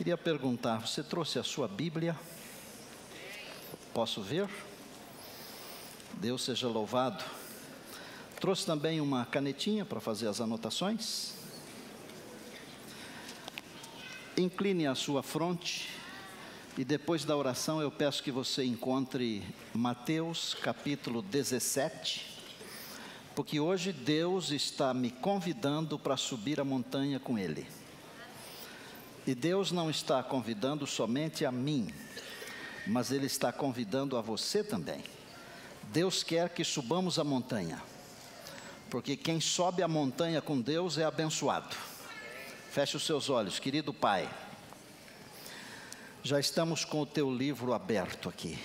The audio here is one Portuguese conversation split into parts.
queria perguntar, você trouxe a sua Bíblia? Posso ver? Deus seja louvado. Trouxe também uma canetinha para fazer as anotações. Incline a sua fronte e depois da oração eu peço que você encontre Mateus capítulo 17, porque hoje Deus está me convidando para subir a montanha com Ele. E Deus não está convidando somente a mim, mas Ele está convidando a você também. Deus quer que subamos a montanha, porque quem sobe a montanha com Deus é abençoado. Feche os seus olhos, querido Pai. Já estamos com o teu livro aberto aqui.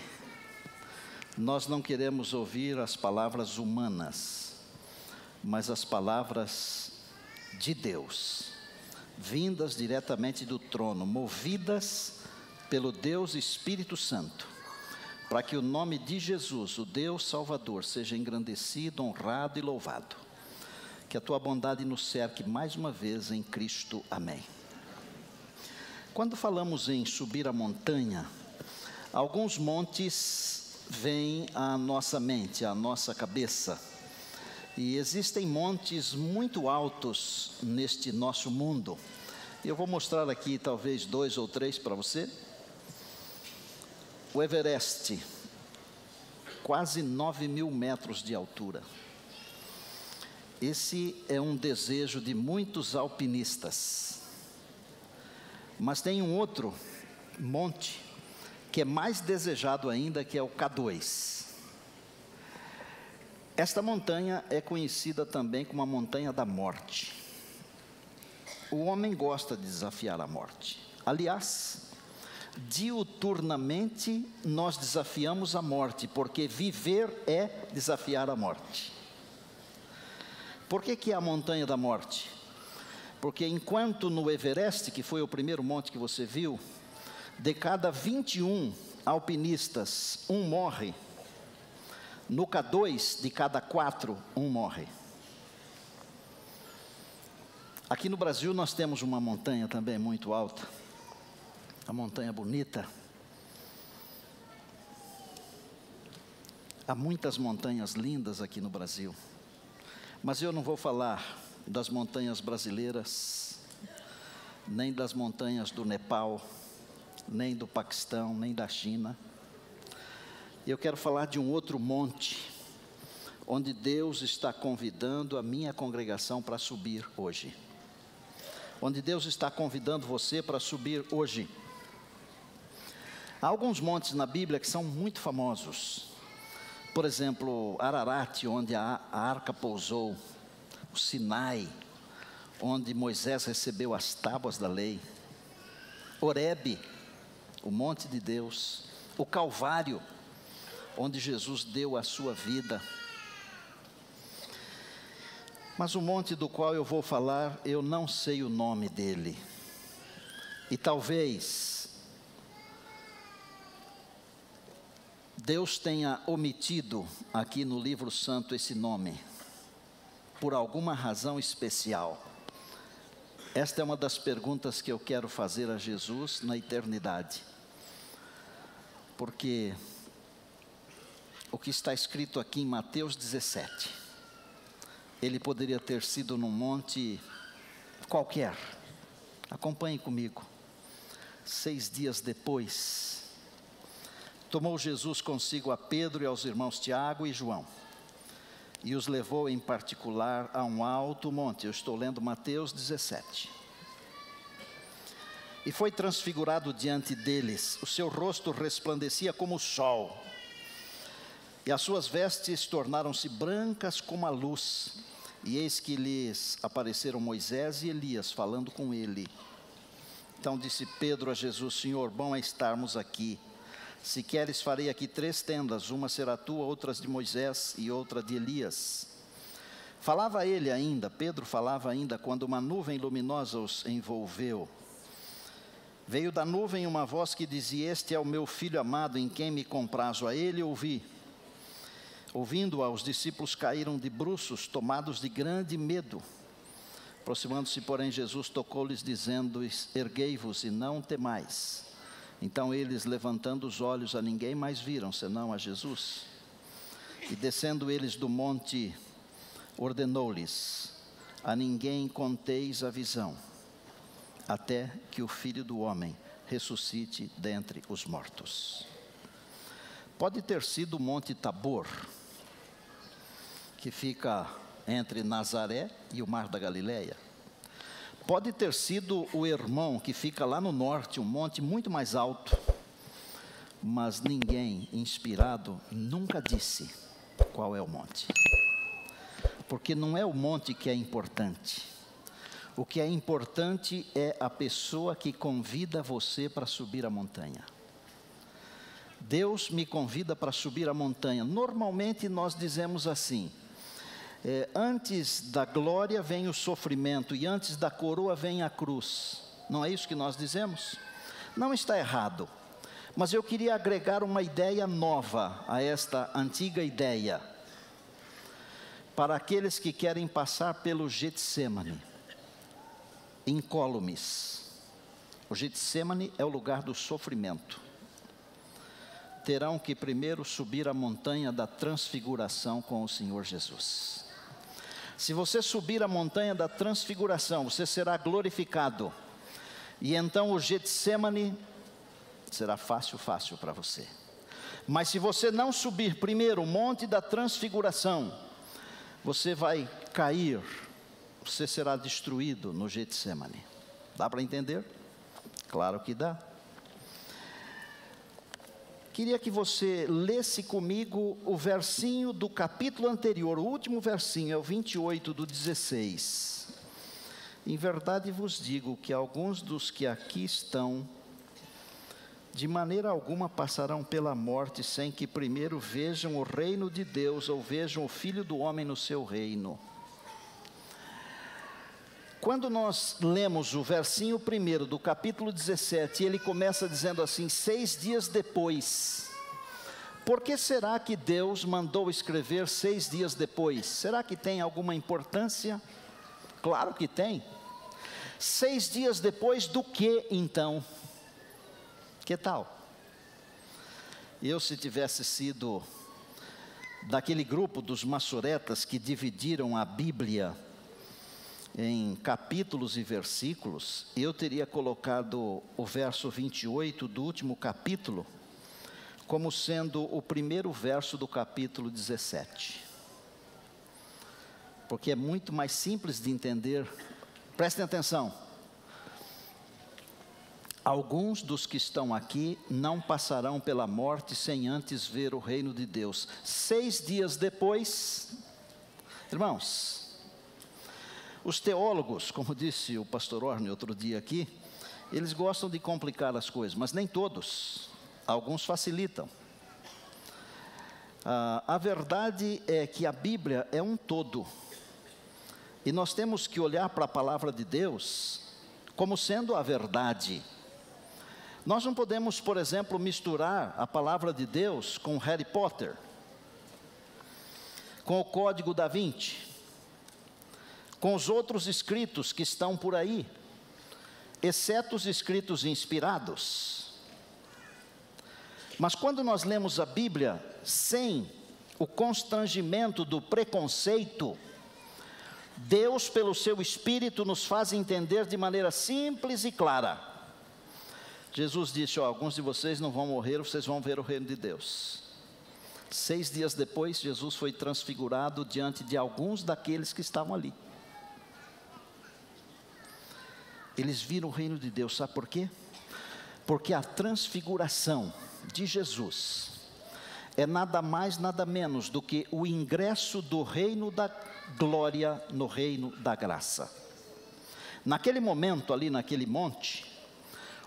Nós não queremos ouvir as palavras humanas, mas as palavras de Deus, vindas diretamente do trono, movidas pelo Deus Espírito Santo, para que o nome de Jesus, o Deus Salvador, seja engrandecido, honrado e louvado. Que a tua bondade nos cerque mais uma vez em Cristo. Amém. Quando falamos em subir a montanha, alguns montes vêm à nossa mente, à nossa cabeça. E existem montes muito altos neste nosso mundo. Eu vou mostrar aqui talvez 2 ou 3 para você. O Everest, quase 9.000 metros de altura. Esse é um desejo de muitos alpinistas. Mas tem um outro monte que é mais desejado ainda, que é o K2. Esta montanha é conhecida também como a montanha da morte. O homem gosta de desafiar a morte. Aliás, diuturnamente nós desafiamos a morte, porque viver é desafiar a morte. Por que é a montanha da morte? Porque enquanto no Everest, que foi o primeiro monte que você viu, de cada 21 alpinistas, um morre. No K2, de cada 4, um morre. Aqui no Brasil nós temos uma montanha também muito alta, a Montanha Bonita. Há muitas montanhas lindas aqui no Brasil, mas eu não vou falar das montanhas brasileiras, nem das montanhas do Nepal, nem do Paquistão, nem da China. Eu quero falar de um outro monte, onde Deus está convidando a minha congregação para subir hoje. Onde Deus está convidando você para subir hoje. Há alguns montes na Bíblia que são muito famosos. Por exemplo, Ararat, onde a arca pousou. O Sinai, onde Moisés recebeu as tábuas da lei. Horebe, o monte de Deus. O Calvário, onde Jesus deu a sua vida. Mas o monte do qual eu vou falar, eu não sei o nome dele. E talvez Deus tenha omitido aqui no livro santo esse nome, por alguma razão especial. Esta é uma das perguntas que eu quero fazer a Jesus na eternidade. Porque o que está escrito aqui em Mateus 17, ele poderia ter sido num monte qualquer. Acompanhe comigo. 6 dias depois, tomou Jesus consigo a Pedro e aos irmãos Tiago e João, e os levou em particular a um alto monte. Eu estou lendo Mateus 17. E foi transfigurado diante deles. O seu rosto resplandecia como o sol, e as suas vestes tornaram-se brancas como a luz. E eis que lhes apareceram Moisés e Elias, falando com ele. Então disse Pedro a Jesus: Senhor, bom é estarmos aqui. Se queres, farei aqui 3 tendas, uma será tua, outra de Moisés e outra de Elias. Falava ele ainda, Pedro falava ainda, quando uma nuvem luminosa os envolveu. Veio da nuvem uma voz que dizia: Este é o meu filho amado, em quem me comprazo. A ele ouvi. Ouvindo-a, os discípulos caíram de bruços, tomados de grande medo. Aproximando-se, porém, Jesus tocou-lhes, dizendo: erguei-vos e não temais. Então eles, levantando os olhos, a ninguém mais viram, senão a Jesus. E descendo eles do monte, ordenou-lhes: a ninguém conteis a visão, até que o Filho do Homem ressuscite dentre os mortos. Pode ter sido o Monte Tabor, que fica entre Nazaré e o Mar da Galileia. Pode ter sido o Hermon, que fica lá no norte, um monte muito mais alto. Mas ninguém inspirado nunca disse qual é o monte. Porque não é o monte que é importante. O que é importante é a pessoa que convida você para subir a montanha. Deus me convida para subir a montanha. Normalmente nós dizemos assim: antes da glória vem o sofrimento, e antes da coroa vem a cruz. Não é isso que nós dizemos? Não está errado, mas eu queria agregar uma ideia nova a esta antiga ideia, para aqueles que querem passar pelo Getsemane, incólumes. O Getsemane é o lugar do sofrimento. Terão que primeiro subir a montanha da transfiguração com o Senhor Jesus. Se você subir a montanha da transfiguração, você será glorificado. E então o Getsemane será fácil para você. Mas se você não subir primeiro o monte da transfiguração, você vai cair, você será destruído no Getsemane. Dá para entender? Claro que dá. Queria que você lesse comigo o versinho do capítulo anterior, o último versinho, é o 28 do 16. Em verdade vos digo que alguns dos que aqui estão, de maneira alguma passarão pela morte, sem que primeiro vejam o reino de Deus, ou vejam o Filho do Homem no seu reino. Quando nós lemos o versinho primeiro do capítulo 17, ele começa dizendo assim: 6 dias depois. Por que será que Deus mandou escrever 6 dias depois? Será que tem alguma importância? Claro que tem. 6 dias depois do que então? Que tal? Eu, se tivesse sido daquele grupo dos massoretas que dividiram a Bíblia em capítulos e versículos, eu teria colocado o verso 28 do último capítulo como sendo o primeiro verso do capítulo 17. Porque é muito mais simples de entender. Prestem atenção. Alguns dos que estão aqui não passarão pela morte sem antes ver o reino de Deus. 6 dias depois, irmãos, os teólogos, como disse o pastor Orne outro dia aqui, eles gostam de complicar as coisas, mas nem todos, alguns facilitam. A verdade é que a Bíblia é um todo, e nós temos que olhar para a palavra de Deus como sendo a verdade. Nós não podemos, por exemplo, misturar a palavra de Deus com Harry Potter, com o Código da Vinci, com os outros escritos que estão por aí, exceto os escritos inspirados. Mas quando nós lemos a Bíblia sem o constrangimento do preconceito, Deus, pelo seu Espírito, nos faz entender de maneira simples e clara. Jesus disse: alguns de vocês não vão morrer, vocês vão ver o reino de Deus. 6 dias depois, Jesus foi transfigurado diante de alguns daqueles que estavam ali. Eles viram o reino de Deus, sabe por quê? Porque a transfiguração de Jesus é nada mais, nada menos do que o ingresso do reino da glória no reino da graça. Naquele momento, ali naquele monte,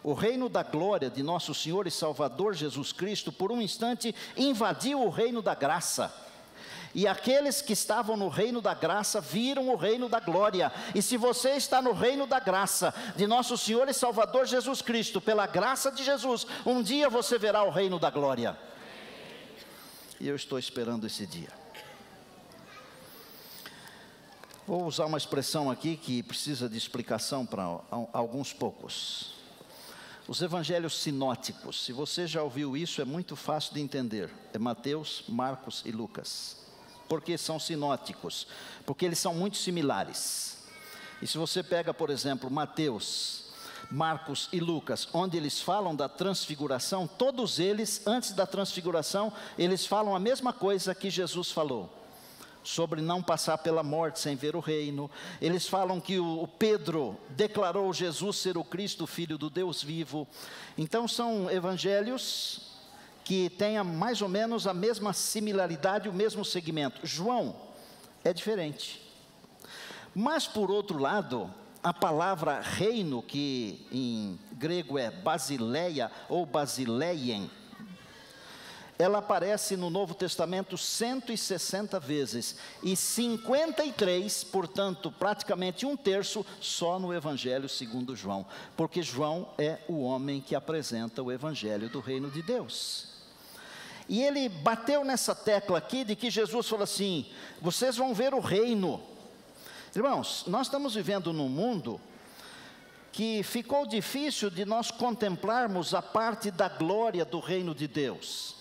o reino da glória de nosso Senhor e Salvador Jesus Cristo, por um instante, invadiu o reino da graça. E aqueles que estavam no reino da graça viram o reino da glória. E se você está no reino da graça de nosso Senhor e Salvador Jesus Cristo, pela graça de Jesus, um dia você verá o reino da glória. E eu estou esperando esse dia. Vou usar uma expressão aqui que precisa de explicação para alguns poucos. Os evangelhos sinóticos, se você já ouviu isso, é muito fácil de entender. É Mateus, Marcos e Lucas. Por que são sinóticos? Porque eles são muito similares. E se você pega, por exemplo, Mateus, Marcos e Lucas, onde eles falam da transfiguração, todos eles, antes da transfiguração, eles falam a mesma coisa que Jesus falou, sobre não passar pela morte sem ver o reino. Eles falam que o Pedro declarou Jesus ser o Cristo, o Filho do Deus vivo. Então são evangelhos que têm mais ou menos a mesma similaridade, o mesmo segmento. João é diferente. Mas por outro lado, a palavra reino, que em grego é basileia ou basileien, ela aparece no Novo Testamento 160 vezes, e 53, portanto, praticamente um terço, só no Evangelho segundo João, porque João é o homem que apresenta o Evangelho do Reino de Deus. E ele bateu nessa tecla aqui, de que Jesus falou assim, vocês vão ver o reino. Irmãos, nós estamos vivendo num mundo que ficou difícil de nós contemplarmos a parte da glória do reino de Deus.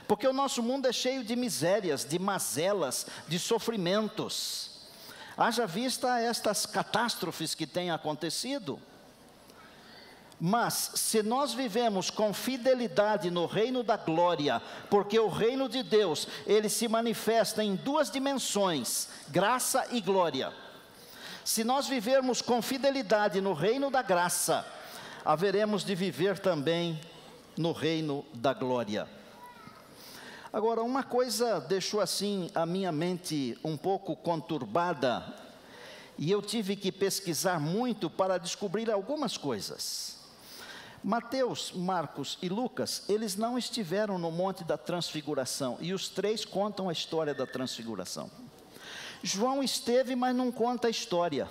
Porque o nosso mundo é cheio de misérias, de mazelas, de sofrimentos. Haja vista estas catástrofes que têm acontecido. Mas, se nós vivemos com fidelidade no reino da glória, porque o reino de Deus, ele se manifesta em duas dimensões, graça e glória. Se nós vivermos com fidelidade no reino da graça, haveremos de viver também no reino da glória. Agora, uma coisa deixou assim a minha mente um pouco conturbada, e eu tive que pesquisar muito para descobrir algumas coisas. Mateus, Marcos e Lucas, eles não estiveram no Monte da Transfiguração, e os três contam a história da transfiguração. João esteve, mas não conta a história.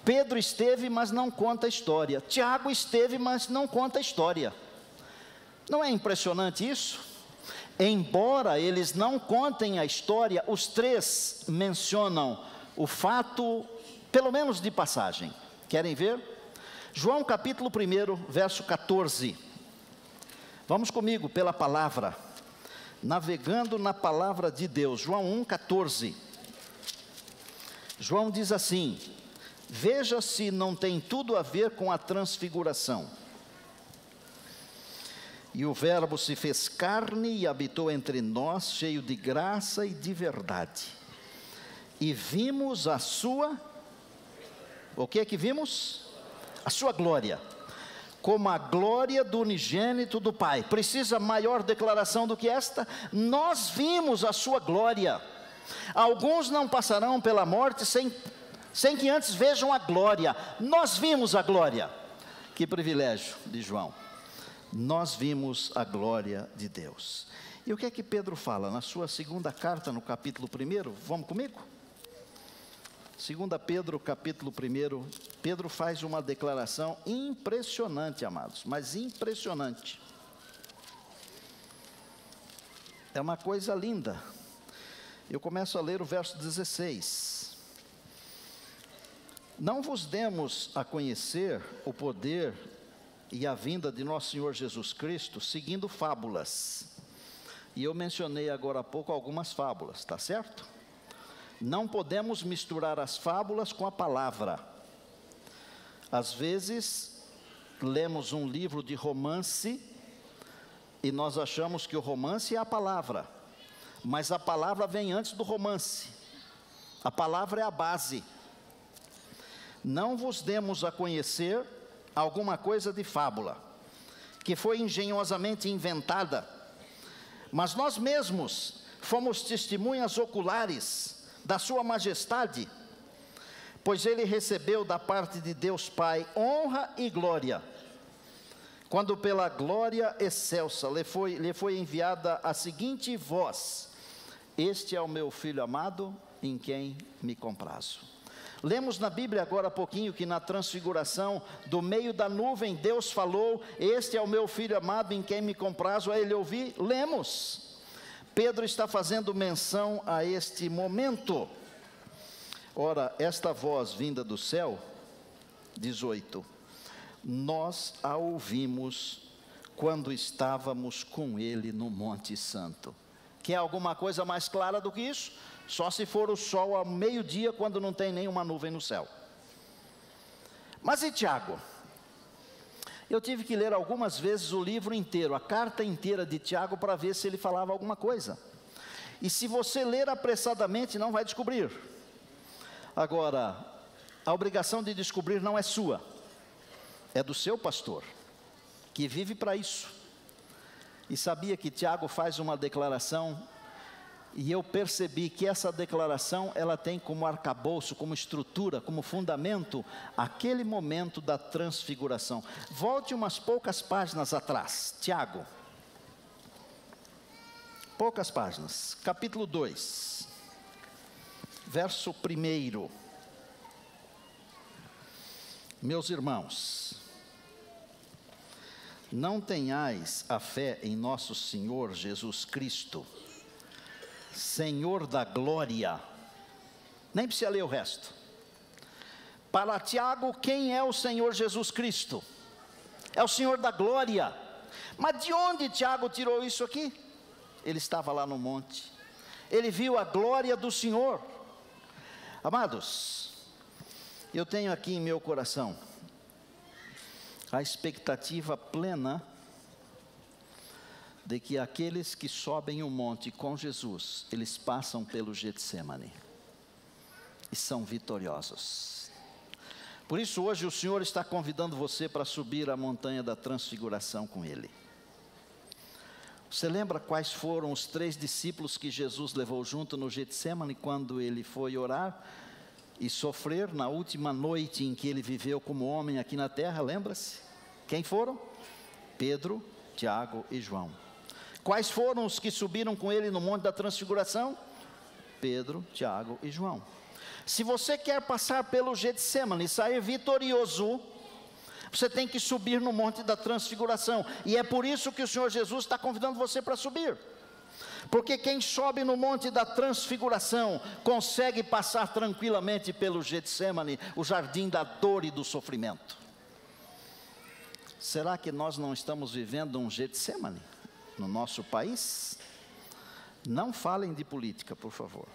Pedro esteve, mas não conta a história. Tiago esteve, mas não conta a história. Não é impressionante isso? Embora eles não contem a história, os três mencionam o fato, pelo menos de passagem. Querem ver? João capítulo 1, verso 14. Vamos comigo pela palavra, navegando na palavra de Deus. João 1, 14. João diz assim, veja se não tem tudo a ver com a transfiguração. E o verbo se fez carne e habitou entre nós, cheio de graça e de verdade. E vimos a sua, o que é que vimos? A sua glória, como a glória do unigênito do Pai. Precisa maior declaração do que esta? Nós vimos a sua glória. Alguns não passarão pela morte sem que antes vejam a glória. Nós vimos a glória. Que privilégio de João. Nós vimos a glória de Deus. E o que é que Pedro fala na sua segunda carta, no capítulo 1? Vamos comigo? 2 Pedro, capítulo 1, Pedro faz uma declaração impressionante, amados, mas impressionante. É uma coisa linda. Eu começo a ler o verso 16. Não vos demos a conhecer o poder e a vinda de nosso Senhor Jesus Cristo, seguindo fábulas. E eu mencionei agora há pouco algumas fábulas, está certo? Não podemos misturar as fábulas com a palavra. Às vezes, lemos um livro de romance, e nós achamos que o romance é a palavra, mas a palavra vem antes do romance. A palavra é a base. Não vos demos a conhecer alguma coisa de fábula, que foi engenhosamente inventada, mas nós mesmos fomos testemunhas oculares da sua majestade, pois ele recebeu da parte de Deus Pai honra e glória, quando pela glória excelsa lhe foi enviada a seguinte voz: este é o meu Filho amado, em quem me comprazo. Lemos na Bíblia agora há pouquinho que na transfiguração, do meio da nuvem, Deus falou: este é o meu Filho amado, em quem me comprazo a ele ouvir. Lemos. Pedro está fazendo menção a este momento. Ora, esta voz vinda do céu, 18, nós a ouvimos quando estávamos com ele no Monte Santo. Quer alguma coisa mais clara do que isso? Só se for o sol ao meio-dia, quando não tem nenhuma nuvem no céu. Mas e Tiago? Eu tive que ler algumas vezes o livro inteiro, a carta inteira de Tiago, para ver se ele falava alguma coisa. E se você ler apressadamente, não vai descobrir. Agora, a obrigação de descobrir não é sua, é do seu pastor, que vive para isso. E sabia que Tiago faz uma declaração, e eu percebi que essa declaração, ela tem como arcabouço, como estrutura, como fundamento, aquele momento da transfiguração. Volte umas poucas páginas atrás, Tiago. Poucas páginas, capítulo 2, verso 1. Meus irmãos, não tenhais a fé em nosso Senhor Jesus Cristo, Senhor da glória. Nem precisa ler o resto. Para Tiago, quem é o Senhor Jesus Cristo? É o Senhor da glória. Mas de onde Tiago tirou isso aqui? Ele estava lá no monte, ele viu a glória do Senhor. Amados, eu tenho aqui em meu coração a expectativa plena de que aqueles que sobem o monte com Jesus, eles passam pelo Getsemane e são vitoriosos. Por isso hoje o Senhor está convidando você para subir a montanha da transfiguração com Ele. Você lembra quais foram os 3 discípulos que Jesus levou junto no Getsemane quando Ele foi orar e sofrer na última noite em que Ele viveu como homem aqui na terra? Lembra-se? Quem foram? Pedro, Tiago e João. Quais foram os que subiram com Ele no Monte da Transfiguração? Pedro, Tiago e João. Se você quer passar pelo Getsemane e sair vitorioso, você tem que subir no Monte da Transfiguração. E é por isso que o Senhor Jesus está convidando você para subir. Porque quem sobe no Monte da Transfiguração consegue passar tranquilamente pelo Getsemane, o jardim da dor e do sofrimento. Será que nós não estamos vivendo um Getsemane no nosso país? Não falem de política, por favor.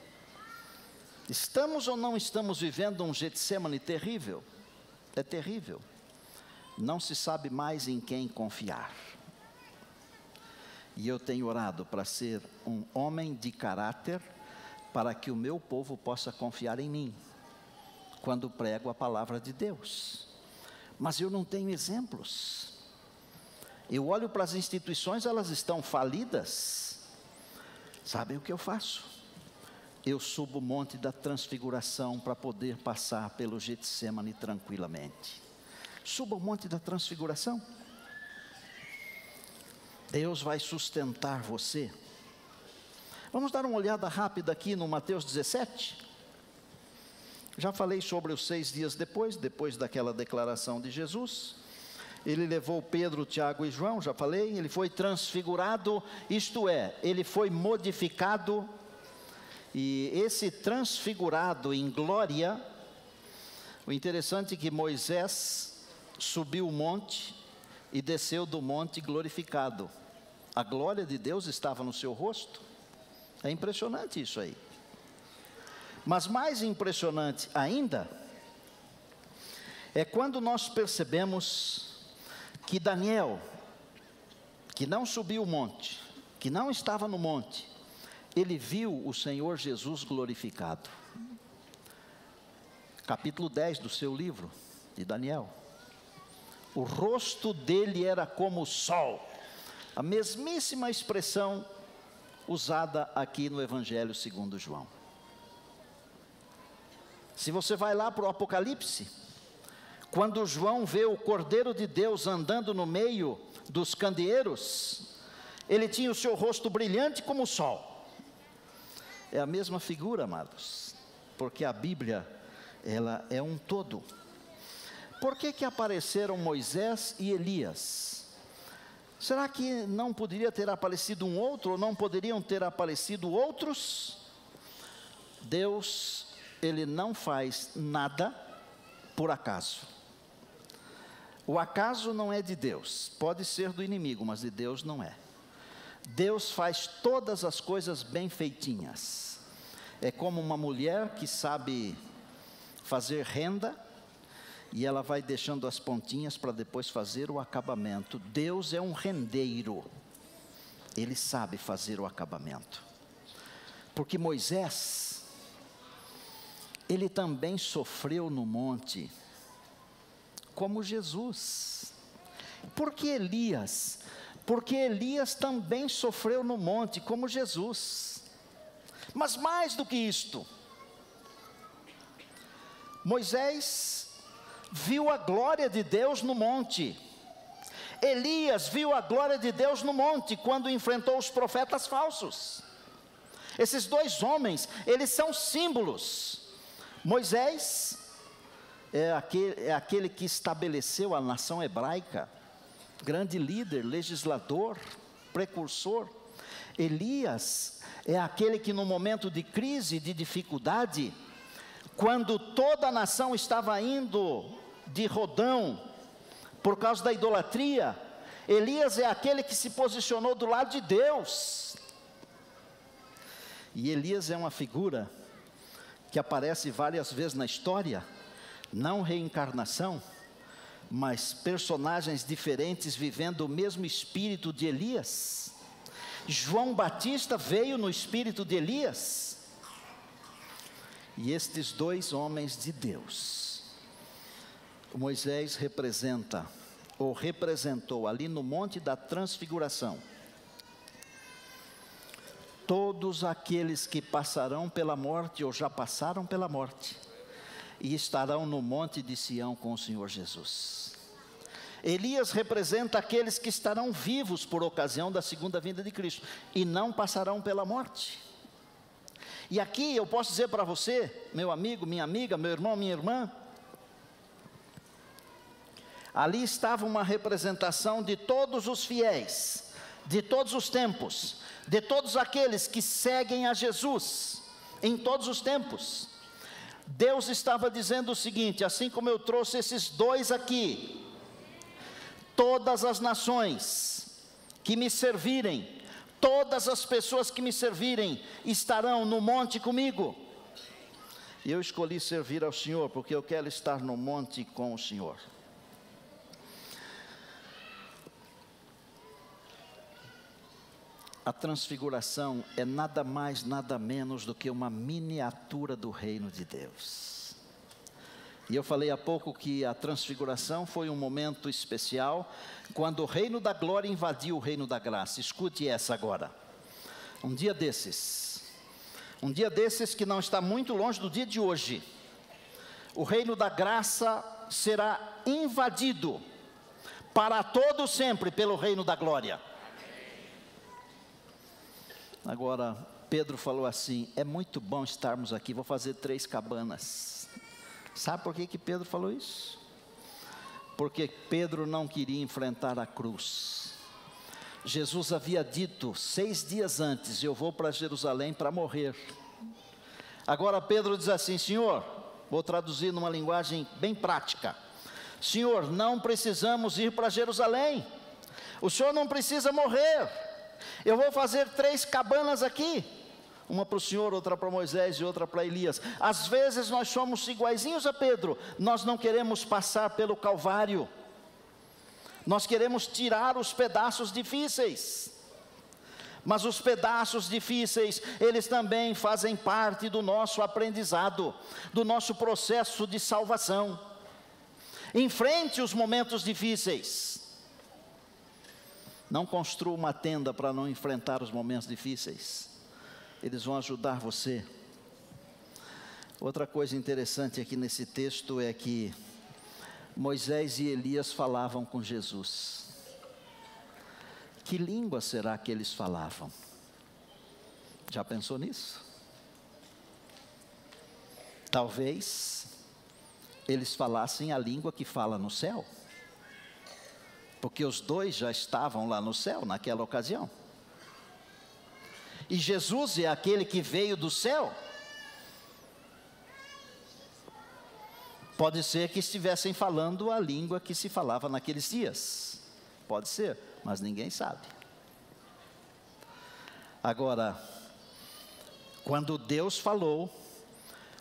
Estamos ou não estamos vivendo um Getsemane terrível? É terrível. Não se sabe mais em quem confiar. E eu tenho orado para ser um homem de caráter, para que o meu povo possa confiar em mim, quando prego a palavra de Deus. Mas eu não tenho exemplos. Eu olho para as instituições, elas estão falidas. Sabem o que eu faço? Eu subo o Monte da Transfiguração para poder passar pelo Getsemane tranquilamente. Suba o Monte da Transfiguração. Deus vai sustentar você. Vamos dar uma olhada rápida aqui no Mateus 17. Já falei sobre os 6 dias depois daquela declaração de Jesus. Ele levou Pedro, Tiago e João, já falei. Ele foi transfigurado, isto é, ele foi modificado. E esse transfigurado em glória, o interessante é que Moisés subiu o monte e desceu do monte glorificado. A glória de Deus estava no seu rosto. É impressionante isso aí. Mas mais impressionante ainda é quando nós percebemos que Daniel, que não subiu o monte, que não estava no monte, ele viu o Senhor Jesus glorificado. Capítulo 10 do seu livro de Daniel. O rosto dele era como o sol. A mesmíssima expressão usada aqui no Evangelho segundo João. Se você vai lá para o Apocalipse, quando João vê o Cordeiro de Deus andando no meio dos candeeiros, ele tinha o seu rosto brilhante como o sol. É a mesma figura, amados, porque a Bíblia, ela é um todo. Por que apareceram Moisés e Elias? Será que não poderia ter aparecido um outro, ou não poderiam ter aparecido outros? Deus ele não faz nada por acaso. O acaso não é de Deus, pode ser do inimigo, mas de Deus não é. Deus faz todas as coisas bem feitinhas. É como uma mulher que sabe fazer renda, e ela vai deixando as pontinhas para depois fazer o acabamento. Deus é um rendeiro, Ele sabe fazer o acabamento. Porque Moisés, ele também sofreu no monte, como Jesus. Por que Elias? Porque Elias também sofreu no monte, como Jesus. Mas mais do que isto, Moisés viu a glória de Deus no monte. Elias viu a glória de Deus no monte, quando enfrentou os profetas falsos. Esses dois homens, eles são símbolos. Moisés é aquele que estabeleceu a nação hebraica, grande líder, legislador, precursor. Elias é aquele que no momento de crise, de dificuldade, quando toda a nação estava indo de rodão por causa da idolatria, Elias é aquele que se posicionou do lado de Deus. E Elias é uma figura que aparece várias vezes na história, não reencarnação, mas personagens diferentes vivendo o mesmo espírito de Elias. João Batista veio no espírito de Elias. E estes dois homens de Deus, Moisés representa, ou representou ali no Monte da Transfiguração, todos aqueles que passarão pela morte, ou já passaram pela morte, e estarão no monte de Sião com o Senhor Jesus. Elias representa aqueles que estarão vivos por ocasião da segunda vinda de Cristo, e não passarão pela morte. E aqui eu posso dizer para você, meu amigo, minha amiga, meu irmão, minha irmã, ali estava uma representação de todos os fiéis, de todos os tempos, de todos aqueles que seguem a Jesus, em todos os tempos. Deus estava dizendo o seguinte: assim como eu trouxe esses dois aqui, todas as nações que me servirem, todas as pessoas que me servirem estarão no monte comigo. E eu escolhi servir ao Senhor, porque eu quero estar no monte com o Senhor. A transfiguração é nada mais, nada menos do que uma miniatura do reino de Deus. E eu falei há pouco que a transfiguração foi um momento especial, quando o reino da glória invadiu o reino da graça. Escute essa agora. Um dia desses que não está muito longe do dia de hoje, o reino da graça será invadido para todo sempre pelo reino da glória. Agora, Pedro falou assim: é muito bom estarmos aqui, vou fazer 3 cabanas. Sabe por que Pedro falou isso? Porque Pedro não queria enfrentar a cruz. Jesus havia dito 6 dias antes: eu vou para Jerusalém para morrer. Agora Pedro diz assim: Senhor, vou traduzir numa linguagem bem prática: Senhor, não precisamos ir para Jerusalém, o Senhor não precisa morrer. Eu vou fazer 3 cabanas aqui, uma para o Senhor, outra para Moisés e outra para Elias. Às vezes nós somos iguaizinhos a Pedro, nós não queremos passar pelo Calvário, nós queremos tirar os pedaços difíceis. Mas os pedaços difíceis, eles também fazem parte do nosso aprendizado, do nosso processo de salvação. Enfrente os momentos difíceis. Não construa uma tenda para não enfrentar os momentos difíceis. Eles vão ajudar você. Outra coisa interessante aqui nesse texto é que Moisés e Elias falavam com Jesus. Que língua será que eles falavam? Já pensou nisso? Talvez eles falassem a língua que fala no céu, porque os dois já estavam lá no céu naquela ocasião. E Jesus é aquele que veio do céu. Pode ser que estivessem falando a língua que se falava naqueles dias. Pode ser, mas ninguém sabe. Agora, quando Deus falou,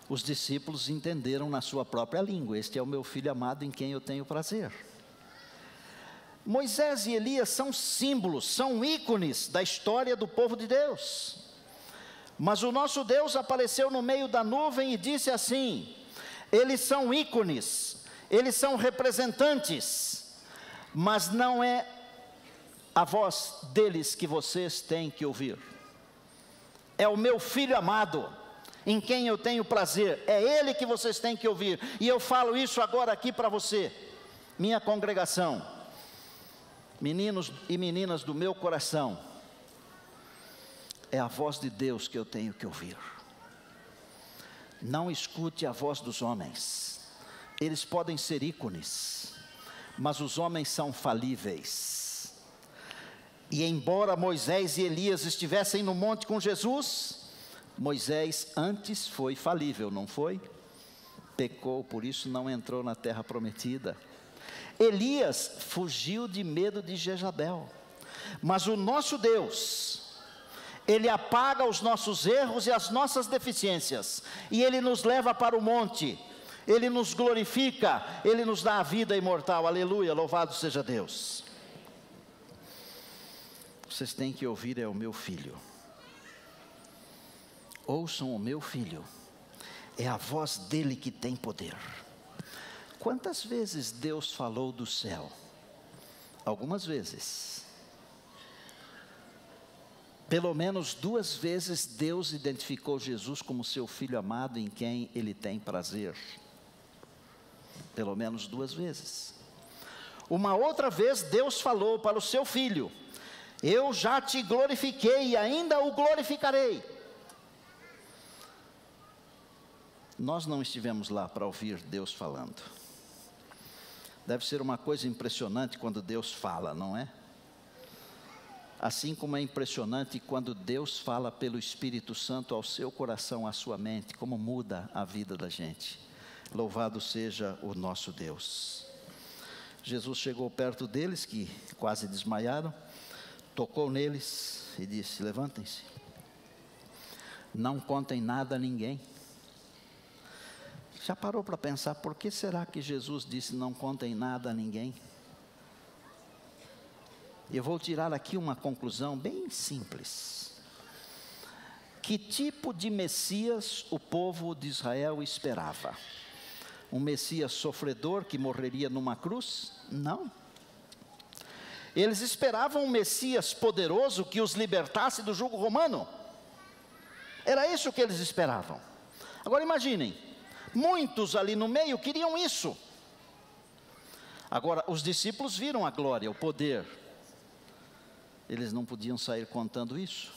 os discípulos entenderam na sua própria língua: este é o meu filho amado em quem eu tenho prazer. Moisés e Elias são símbolos, são ícones da história do povo de Deus. Mas o nosso Deus apareceu no meio da nuvem e disse assim: eles são ícones, eles são representantes, mas não é a voz deles que vocês têm que ouvir. É o meu filho amado, em quem eu tenho prazer, é ele que vocês têm que ouvir. E eu falo isso agora aqui para você, minha congregação, meninos e meninas do meu coração. É a voz de Deus que eu tenho que ouvir. Não escute a voz dos homens. Eles podem ser ícones, mas os homens são falíveis. E embora Moisés e Elias estivessem no monte com Jesus, Moisés antes foi falível, não foi? Pecou, por isso não entrou na terra prometida. Elias fugiu de medo de Jezabel. Mas o nosso Deus, Ele apaga os nossos erros e as nossas deficiências, e Ele nos leva para o monte, Ele nos glorifica, Ele nos dá a vida imortal. Aleluia, louvado seja Deus. Vocês têm que ouvir: é o meu filho. Ouçam o meu filho, é a voz dele que tem poder. Quantas vezes Deus falou do céu? Algumas vezes. Pelo menos 2 vezes Deus identificou Jesus como seu filho amado em quem ele tem prazer. Pelo menos 2 vezes. Uma outra vez Deus falou para o seu filho: eu já te glorifiquei e ainda o glorificarei. Nós não estivemos lá para ouvir Deus falando. Deve ser uma coisa impressionante quando Deus fala, não é? Assim como é impressionante quando Deus fala pelo Espírito Santo ao seu coração, à sua mente, como muda a vida da gente. Louvado seja o nosso Deus. Jesus chegou perto deles, que quase desmaiaram, tocou neles e disse: levantem-se, não contem nada a ninguém. Já parou para pensar, por que será que Jesus disse: não contem nada a ninguém? Eu vou tirar aqui uma conclusão bem simples. Que tipo de Messias o povo de Israel esperava? Um Messias sofredor que morreria numa cruz? Não. Eles esperavam um Messias poderoso que os libertasse do jugo romano. Era isso que eles esperavam. Agora imaginem, muitos ali no meio queriam isso. Agora, os discípulos viram a glória, o poder. Eles não podiam sair contando isso,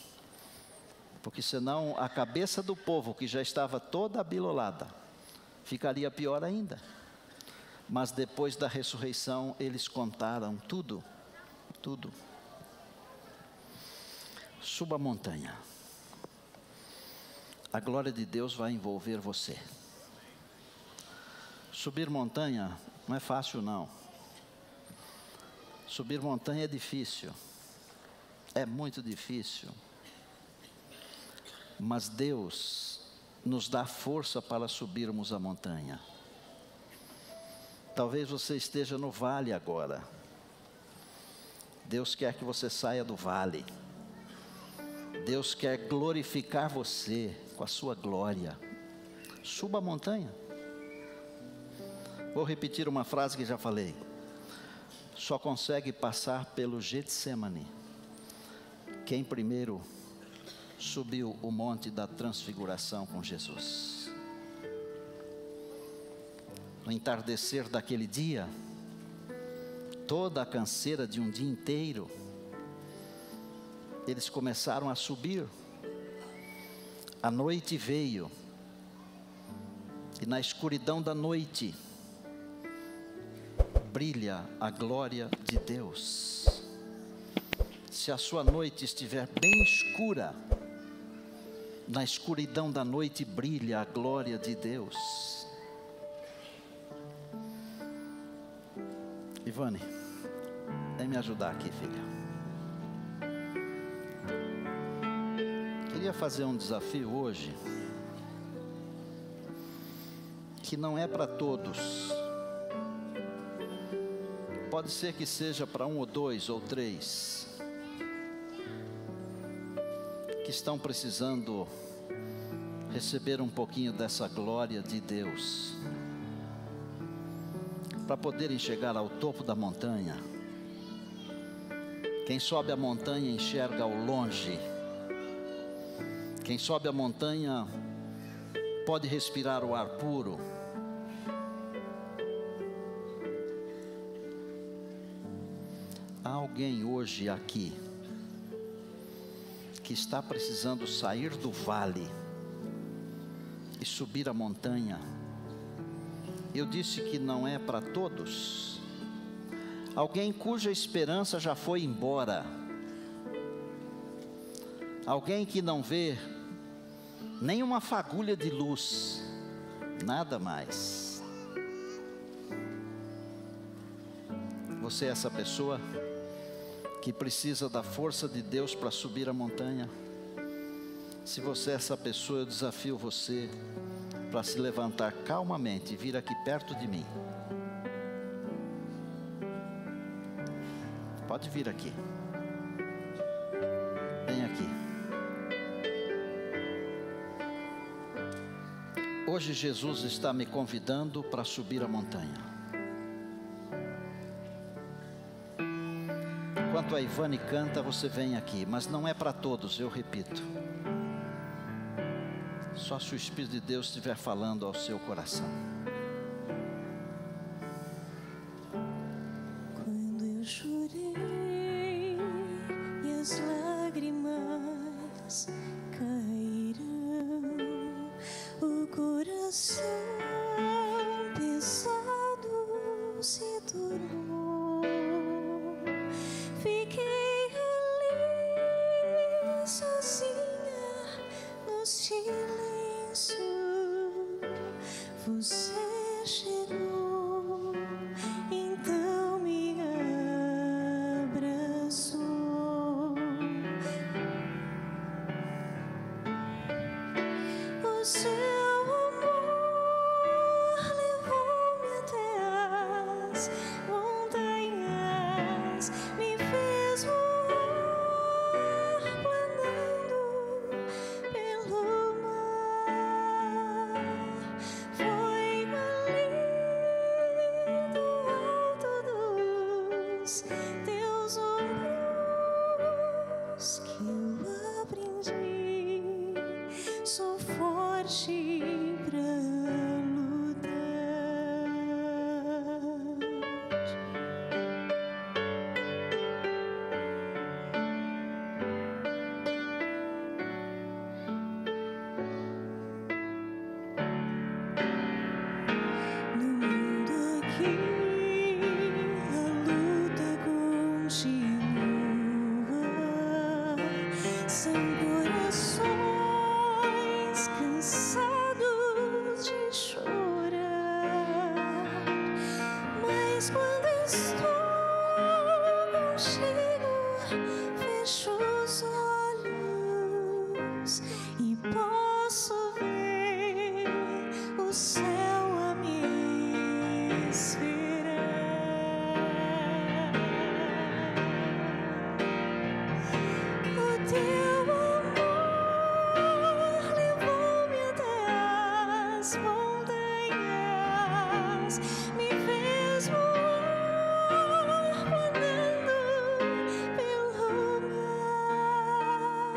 porque senão a cabeça do povo, que já estava toda abilolada, ficaria pior ainda. Mas depois da ressurreição, eles contaram tudo, tudo. Suba a montanha. A glória de Deus vai envolver você. Subir montanha não é fácil, não. Subir montanha é difícil. É muito difícil. Mas Deus nos dá força para subirmos a montanha. Talvez você esteja no vale agora. Deus quer que você saia do vale. Deus quer glorificar você com a sua glória. Suba a montanha. Vou repetir uma frase que já falei. Só consegue passar pelo Getsemane quem primeiro subiu o monte da transfiguração com Jesus. No entardecer daquele dia, toda a canseira de um dia inteiro, eles começaram a subir. A noite veio, e na escuridão da noite brilha a glória de Deus. Se a sua noite estiver bem escura, na escuridão da noite brilha a glória de Deus. Ivane, vem me ajudar aqui, filha. Queria fazer um desafio hoje, que não é para todos. Pode ser que seja para 1 ou 2 ou 3 que estão precisando receber um pouquinho dessa glória de Deus, para poderem chegar ao topo da montanha. Quem sobe a montanha enxerga ao longe. Quem sobe a montanha pode respirar o ar puro. Há alguém hoje aqui que está precisando sair do vale e subir a montanha. Eu disse que não é para todos. Alguém cuja esperança já foi embora. Alguém que não vê nenhuma fagulha de luz, nada mais. Você é essa pessoa que precisa da força de Deus para subir a montanha? Se você é essa pessoa, eu desafio você para se levantar calmamente e vir aqui perto de mim. Pode vir aqui. Vem aqui. Hoje Jesus está me convidando para subir a montanha. Enquanto a Ivane canta, você vem aqui, mas não é para todos, eu repito. Só se o Espírito de Deus estiver falando ao seu coração. Quando eu chorei e as lágrimas caíram, o coração pesado se tornou. Fiquei ali sozinha no silêncio. Você chegou, então me abraçou. O seu amor levou-me até as montanhas, me fez voar planando pelo mar. Foi ali do alto dos teus ombros que eu aprendi. Sou forte pra lutar. No mundo aqui, a luta continua. São corações cansados de chorar, mas quando estou contigo, fecho os olhos e posso ver o céu a me esperar. O teu amor levou-me até as montanhas, me fez voar planando pelo mar.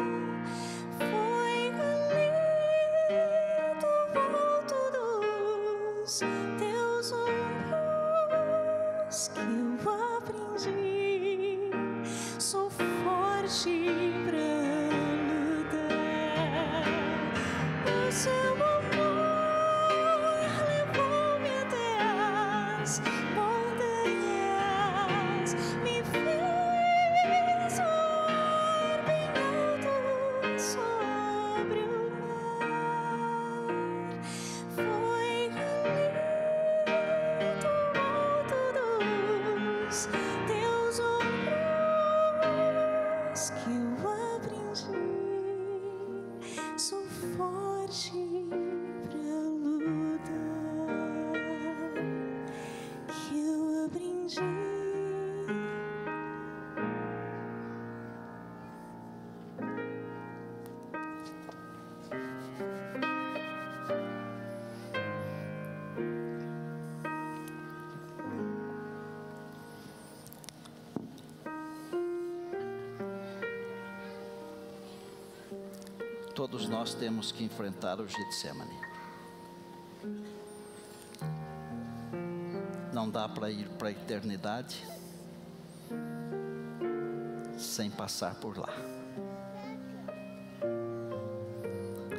Foi ali do alto dos teus ombros que eu aprendi. Sou forte pra lutar. O seu amor levou-me até as montanhas, me fez voar bem alto sobre o mar. Foi ali do alto dos sou forte pra lutar, que eu aprendi. Todos nós temos que enfrentar o Getsemane. Não dá para ir para a eternidade sem passar por lá.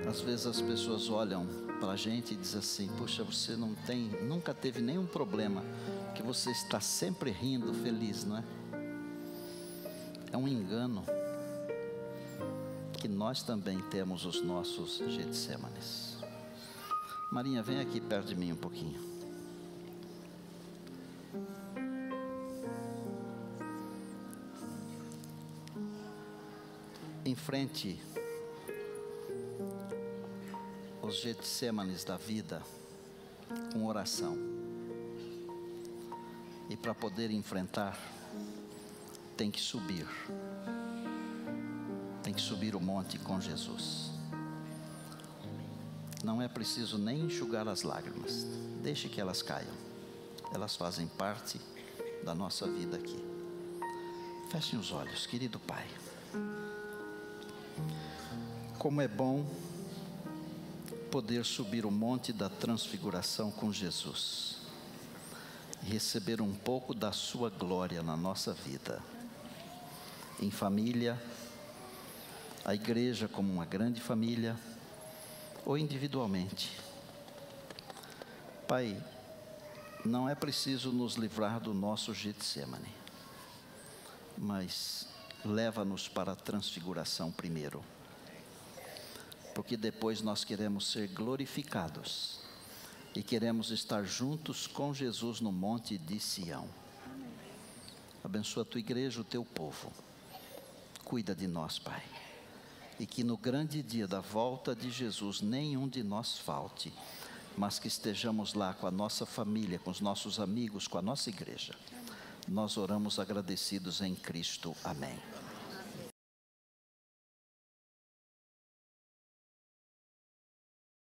Às vezes as pessoas olham para a gente e dizem assim: puxa, você nunca teve nenhum problema, que você está sempre rindo, feliz, não é? É um engano. Que nós também temos os nossos Getsemanes. Marinha, vem aqui perto de mim um pouquinho. Enfrente os Getsemanes da vida com oração. E para poder enfrentar, tem que subir. Tem que subir o monte com Jesus. Não é preciso nem enxugar as lágrimas. Deixe que elas caiam. Elas fazem parte da nossa vida aqui. Fechem os olhos, querido Pai. Como é bom poder subir o monte da transfiguração com Jesus e receber um pouco da sua glória na nossa vida, em família, a igreja como uma grande família, ou individualmente. Pai, não é preciso nos livrar do nosso Getsemane, mas leva-nos para a transfiguração primeiro, porque depois nós queremos ser glorificados e queremos estar juntos com Jesus no monte de Sião. Abençoa a tua igreja, o teu povo. Cuida de nós, Pai. E que no grande dia da volta de Jesus, nenhum de nós falte, mas que estejamos lá com a nossa família, com os nossos amigos, com a nossa igreja. Nós oramos agradecidos em Cristo. Amém.